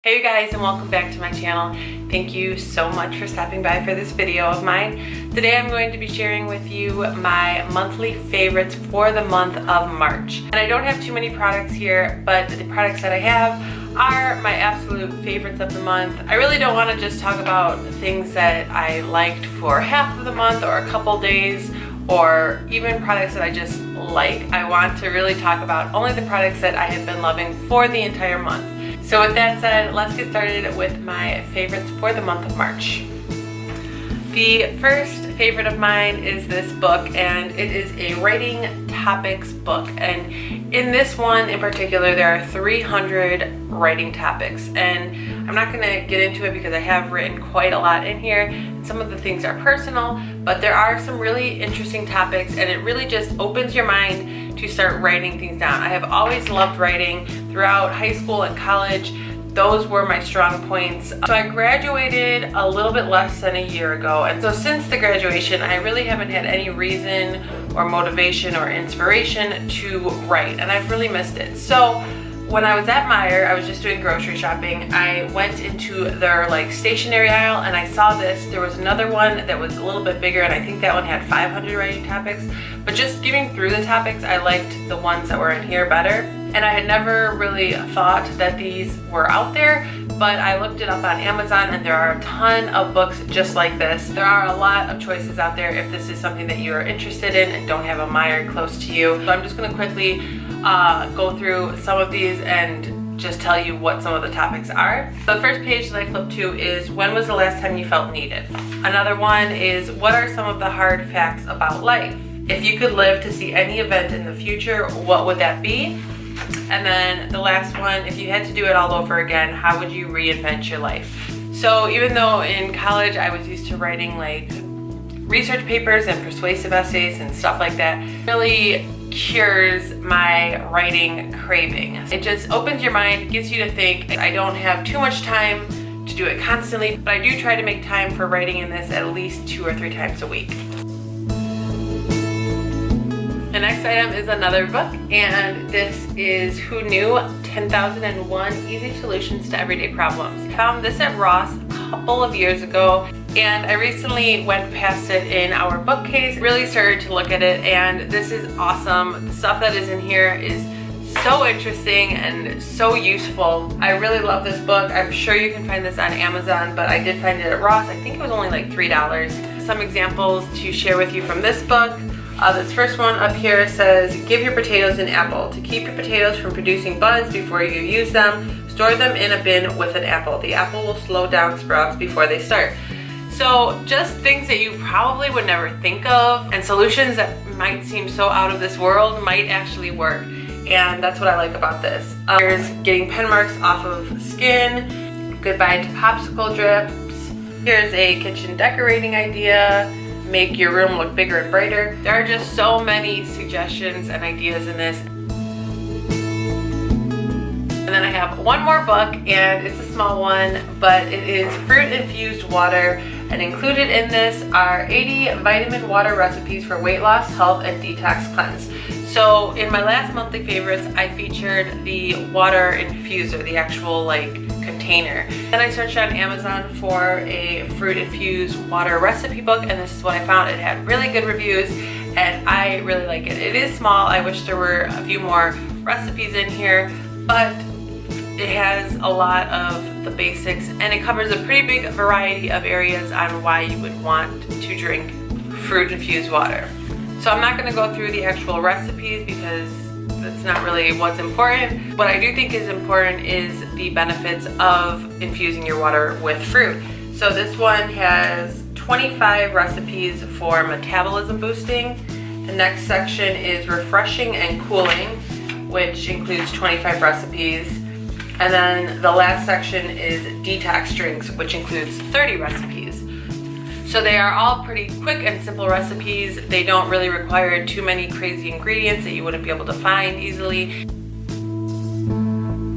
Hey you guys, and welcome back to my channel. Thank you so much for stopping by for this video of mine. Today I'm going to be sharing with you my monthly favorites for the month of March. And I don't have too many products here, but the products that I have are my absolute favorites of the month. I really don't want to just talk about things that I liked for half of the month or a couple days, or even products that I just like. I want to really talk about only the products that I have been loving for the entire month. So with that said, let's get started with my favorites for the month of March. The first favorite of mine is this book, and it is a writing topics book. And in this one in particular, there are 300 writing topics. And I'm not going to get into it because I have written quite a lot in here. Some of the things are personal, but there are some really interesting topics, and it really just opens your mind to start writing things down. I have always loved writing throughout high school and college. Those were my strong points. So I graduated a little bit less than a year ago, and so since the graduation I really haven't had any reason or motivation or inspiration to write, and I've really missed it. So when I was at Meijer, I was just doing grocery shopping. I went into their stationery aisle and I saw this. There was another one that was a little bit bigger, and I think that one had 500 writing topics. But just skimming through the topics, I liked the ones that were in here better. And I had never really thought that these were out there, but I looked it up on Amazon, and there are a ton of books just like this. There are a lot of choices out there if this is something that you are interested in and don't have a Meijer close to you. So I'm just going to quickly go through some of these and just tell you what some of the topics are. The first page that I flipped to is, when was the last time you felt needed? Another one is, what are some of the hard facts about life? If you could live to see any event in the future, what would that be? And then the last one, if you had to do it all over again, how would you reinvent your life? So even though in college I was used to writing research papers and persuasive essays and stuff like that, really cures my writing craving. It just opens your mind, gets you to think. I don't have too much time to do it constantly, but I do try to make time for writing in this at least 2 or 3 times a week. The next item is another book, and this is Who Knew? 10,001 Easy Solutions to Everyday Problems. I found this at Ross a couple of years ago, and I recently went past it in our bookcase, really started to look at it, and this is awesome. The stuff that is in here is so interesting and so useful. I really love this book. I'm sure you can find this on Amazon, but I did find it at Ross. I think it was only like $3. Some examples to share with you from this book. This first one up here says, give your potatoes an apple. To keep your potatoes from producing buds before you use them, store them in a bin with an apple. The apple will slow down sprouts before they start. So just things that you probably would never think of, and solutions that might seem so out of this world might actually work. And that's what I like about this. Here's getting pen marks off of skin, goodbye to popsicle drips. Here's a kitchen decorating idea. Make your room look bigger and brighter. There are just so many suggestions and ideas in this. And then I have one more book, and it's a small one, but it is fruit infused water. And included in this are 80 vitamin water recipes for weight loss, health, and detox cleanse. So in my last monthly favorites, I featured the water infuser, the actual container. Then I searched on Amazon for a fruit infused water recipe book, and this is what I found. It had really good reviews, and I really like it. It is small. I wish there were a few more recipes in here, but it has a lot of the basics, and it covers a pretty big variety of areas on why you would want to drink fruit infused water. So I'm not going to go through the actual recipes because that's not really what's important. What I do think is important is the benefits of infusing your water with fruit. So this one has 25 recipes for metabolism boosting. The next section is refreshing and cooling, which includes 25 recipes. And then the last section is detox drinks, which includes 30 recipes. So they are all pretty quick and simple recipes. They don't really require too many crazy ingredients that you wouldn't be able to find easily.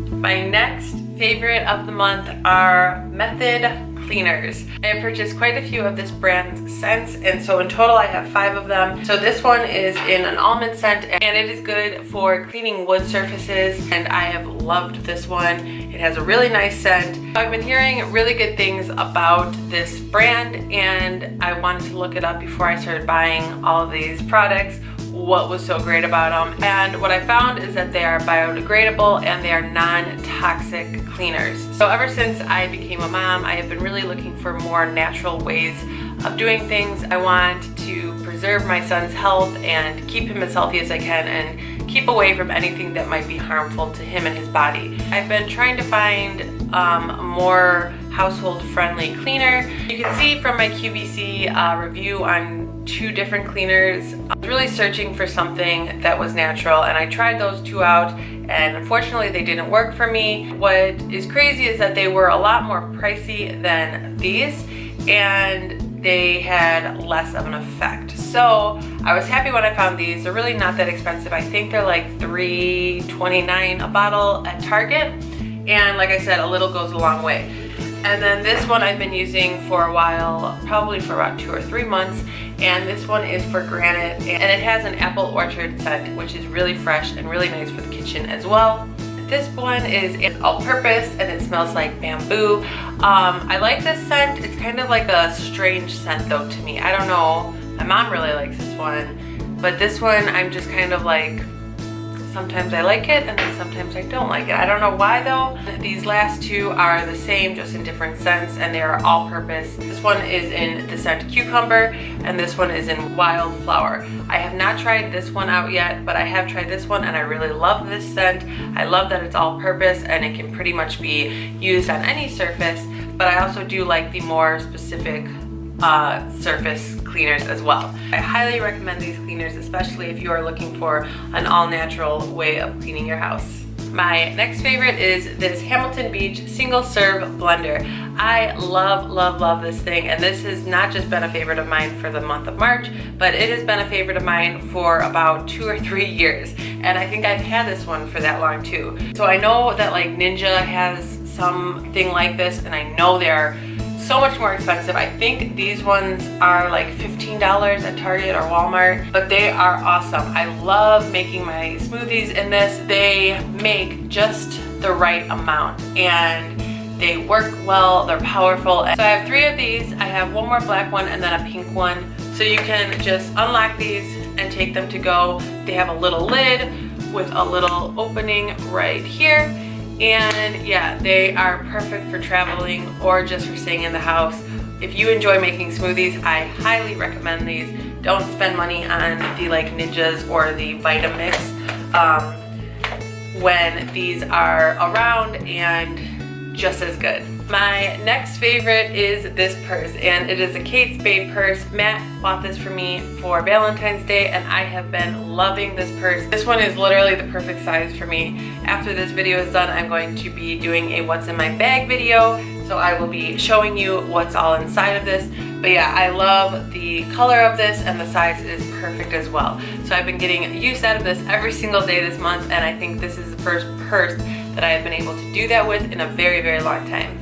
My next favorite of the month are Method cleaners. I have purchased quite a few of this brand's scents, and so in total I have 5 of them. So this one is in an almond scent, and it is good for cleaning wood surfaces, and I have loved this one. It has a really nice scent. I've been hearing really good things about this brand, and I wanted to look it up before I started buying all of these products. What was so great about them, and what I found is that they are biodegradable and they are non-toxic cleaners. So ever since I became a mom, I have been really looking for more natural ways of doing things. I want to preserve my son's health and keep him as healthy as I can and keep away from anything that might be harmful to him and his body. I've been trying to find a more household friendly cleaner. You can see from my QVC review on 2 different cleaners. I was really searching for something that was natural, and I tried those 2 out, and unfortunately they didn't work for me. What is crazy is that they were a lot more pricey than these, and they had less of an effect. So I was happy when I found these. They're really not that expensive. I think they're like $3.29 a bottle at Target, and like I said, a little goes a long way. And then this one I've been using for a while, probably for about 2 or 3 months, and this one is for granite, and it has an apple orchard scent, which is really fresh and really nice for the kitchen as well. This one is all-purpose and it smells like bamboo. I like this scent. It's kind of like a strange scent though to me. I don't know. My mom really likes this one, but this one I'm just kind of like, sometimes I like it and then sometimes I don't like it. I don't know why though. These last 2 are the same, just in different scents, and they are all-purpose. This one is in the scent cucumber and this one is in wildflower. I have not tried this one out yet, but I have tried this one and I really love this scent. I love that it's all-purpose and it can pretty much be used on any surface, but I also do like the more specific surface cleaners as well. I highly recommend these cleaners, especially if you are looking for an all-natural way of cleaning your house. My next favorite is this Hamilton Beach single serve blender. I love this thing, and this has not just been a favorite of mine for the month of March, but it has been a favorite of mine for about 2 or 3 years, and I think I've had this one for that long too. So I know that like Ninja has something like this, and I know they're so much more expensive. I think these ones are like $15 at Target or Walmart, but they are awesome. I love making my smoothies in this. They make just the right amount and they work well, they're powerful. So I have 3 of these. I have 1 more black one and then a pink one. So you can just unlock these and take them to go. They have a little lid with a little opening right here. And yeah, they are perfect for traveling or just for staying in the house. If you enjoy making smoothies, I highly recommend these. Don't spend money on the like Ninjas or the Vitamix when these are around and just as good. My next favorite is this purse, and it is a Kate Spade purse. Matt bought this for me for Valentine's Day, and I have been loving this purse. This one is literally the perfect size for me. After this video is done, I'm going to be doing a what's in my bag video, so I will be showing you what's all inside of this. But yeah, I love the color of this, and the size is perfect as well. So I've been getting use out of this every single day this month, and I think this is the first purse that I have been able to do that with in a very long time.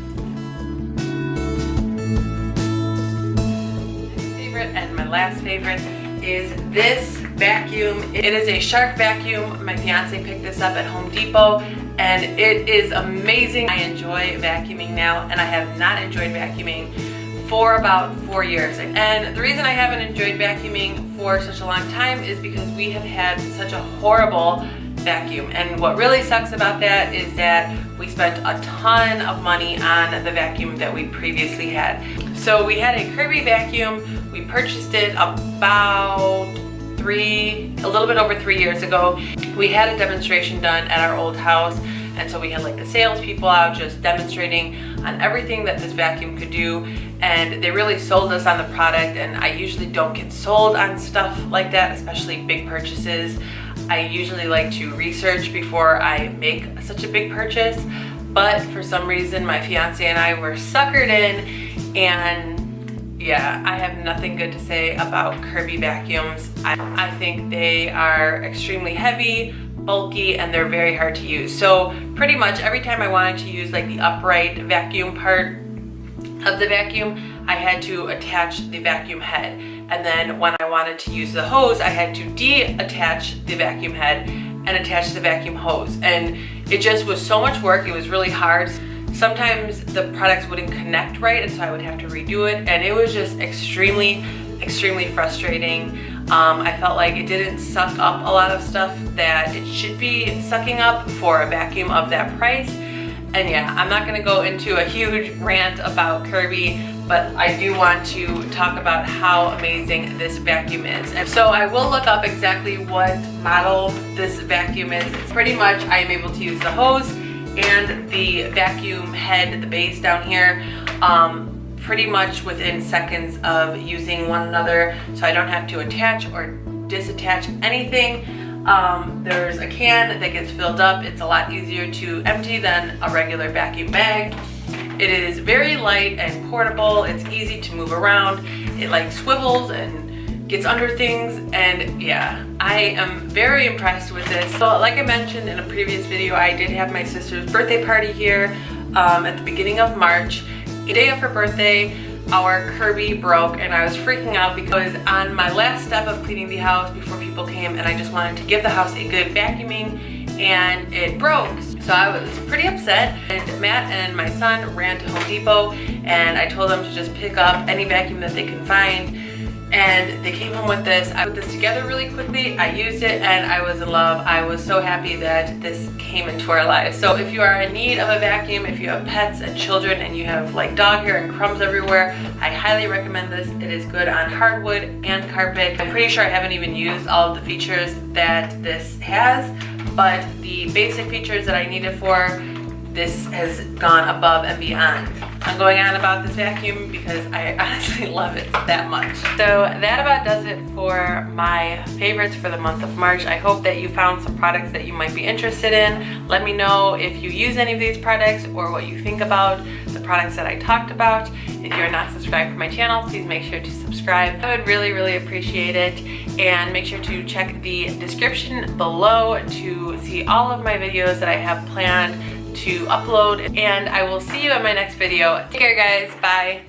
And my last favorite is this vacuum. It is a Shark vacuum. My fiance picked this up at Home Depot and it is amazing. I enjoy vacuuming now, and I have not enjoyed vacuuming for about 4 years. And the reason I haven't enjoyed vacuuming for such a long time is because we have had such a horrible vacuum. And what really sucks about that is that we spent a ton of money on the vacuum that we previously had. So we had a Kirby vacuum. We purchased it about a little bit over 3 years ago. We had a demonstration done at our old house, and so we had like the salespeople out just demonstrating on everything that this vacuum could do, and they really sold us on the product. And I usually don't get sold on stuff like that, especially big purchases. I usually like to research before I make such a big purchase, but for some reason my fiance and I were suckered in, and yeah, I have nothing good to say about Kirby vacuums. I think they are extremely heavy, bulky, and they're very hard to use. So pretty much every time I wanted to use like the upright vacuum part of the vacuum, I had to attach the vacuum head. And then when I wanted to use the hose, I had to detach the vacuum head and attach the vacuum hose. And it just was so much work. It was really hard. Sometimes the products wouldn't connect right, and so I would have to redo it, and it was just extremely frustrating. I felt like it didn't suck up a lot of stuff that it should be sucking up for a vacuum of that price. And yeah, I'm not gonna go into a huge rant about Kirby, but I do want to talk about how amazing this vacuum is. And so I will look up exactly what model this vacuum is. It's pretty much, I am able to use the hose and the vacuum head, the base down here, pretty much within seconds of using one another, so I don't have to attach or disattach anything. There's a can that gets filled up. It's a lot easier to empty than a regular vacuum bag. It is very light and portable. It's easy to move around. It like swivels and gets under things, and yeah, I am very impressed with this. So like I mentioned in a previous video, I did have my sister's birthday party here at the beginning of March. The day of her birthday, our Kirby broke, and I was freaking out because on my last step of cleaning the house before people came, and I just wanted to give the house a good vacuuming, and it broke. So I was pretty upset, and Matt and my son ran to Home Depot, and I told them to just pick up any vacuum that they can find, and they came home with this. I put this together really quickly, I used it, and I was in love. I was so happy that this came into our lives. So if you are in need of a vacuum, if you have pets and children and you have like dog hair and crumbs everywhere, I highly recommend this. It is good on hardwood and carpet. I'm pretty sure I haven't even used all of the features that this has, but the basic features that I need it for, this has gone above and beyond. I'm going on about this vacuum because I honestly love it that much. So that about does it for my favorites for the month of March. I hope that you found some products that you might be interested in. Let me know if you use any of these products or what you think about the products that I talked about. If you're not subscribed to my channel, please make sure to subscribe. I would really appreciate it. And make sure to check the description below to see all of my videos that I have planned to upload, and I will see you in my next video. Take care, guys. Bye.